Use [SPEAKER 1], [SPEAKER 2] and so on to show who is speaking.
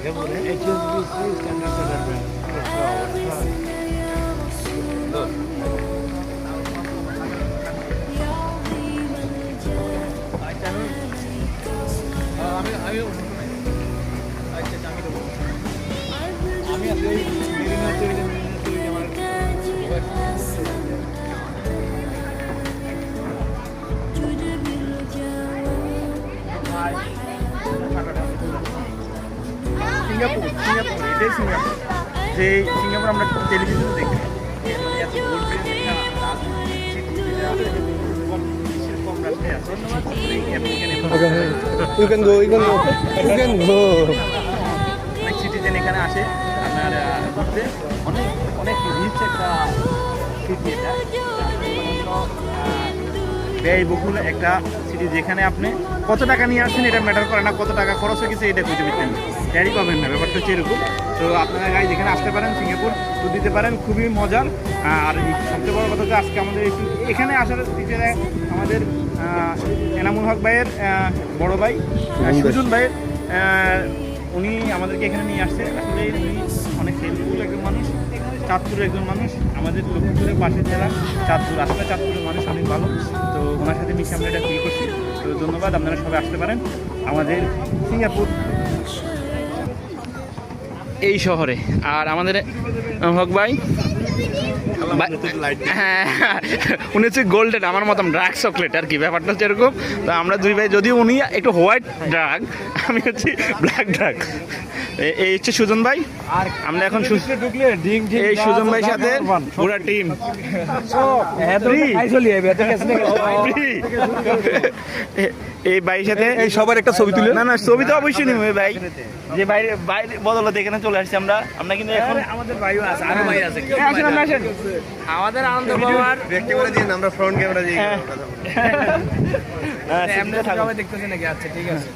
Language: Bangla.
[SPEAKER 1] HSBC Standard Chartered Bank. Singapore এটাই সিঙ্গাপুর, যে সিঙ্গাপুর আমরা টেলিভিশনে দেখি। সিটিজেন এখানে আসে আপনার ঘুরতে, অনেক অনেক রিচ একটা সিটি এটা, ব্যয়বহুল একটা সিটি, যেখানে আপনি কত টাকা নিয়ে আসছেন এটা ম্যাটার করে না, কত টাকা খরচ হয়ে গেছে এটা খুঁজে পেতেন ক্যারি পাবেন না, ব্যাপারটা হচ্ছে এরকম। তো আপনারা গাইজ এখানে আসতে পারেন, সিঙ্গাপুর ট্যুর দিতে পারেন, খুবই মজার। আর সবচেয়ে বড় কথা হচ্ছে আজকে আমাদের এখানে আসার পিছনে আমাদের এনামুল হক ভাইয়ের বড় ভাই সুজন ভাইয়ের, উনি আমাদেরকে এখানে নিয়ে আসছে। আসলে উনি অনেক হেল্পফুল একজন মানুষ, চাঁদপুরের একজন মানুষ, আমাদের লক্ষ্মীপুরের পাশের জেলা চাঁদপুর, আসলে চাঁদপুরের মানুষ অনেক ভালো। তো ওনার সাথে মিশে আমরা এটা ফিল করছি। তো ধন্যবাদ, আপনারা সবাই আসতে পারেন আমাদের সিঙ্গাপুর এই শহরে। আর আমাদের হক ভাই, হ্যাঁ উনি হচ্ছে গোল্ডেন, আমার মতন ডার্ক চকলেট আর কি, ব্যাপারটা হচ্ছে এরকম। তো আমরা দুই ভাই, যদিও উনি একটু হোয়াইট ড্রাগ, আমি হচ্ছি ব্ল্যাক ড্রাগ। এই হচ্ছে সুজন ভাই, আর আমরা এখন এই সুজন ভাইয়ের সাথে পুরা টিম এই ভাইয়ের সাথে এই সবার একটা ছবি তুলে, না না ছবি তো অবশ্যই নিব ভাই, যে বাইরে বাইরে বদলতে এখানে চলে আসছি আমরা। আমরা কিন্তু এখন আমাদের ভাইও আছে, আরো ভাই আছে, আসেন আমরা আসেন, আমাদের আনন্দ বাবার ব্যাক ক্যামেরা দিয়ে, আমরা ফ্রন্ট ক্যামেরা দিয়ে কথা বলবো। হ্যাঁ এমনি সবাই দেখতেছেন নাকি? আচ্ছা ঠিক আছে।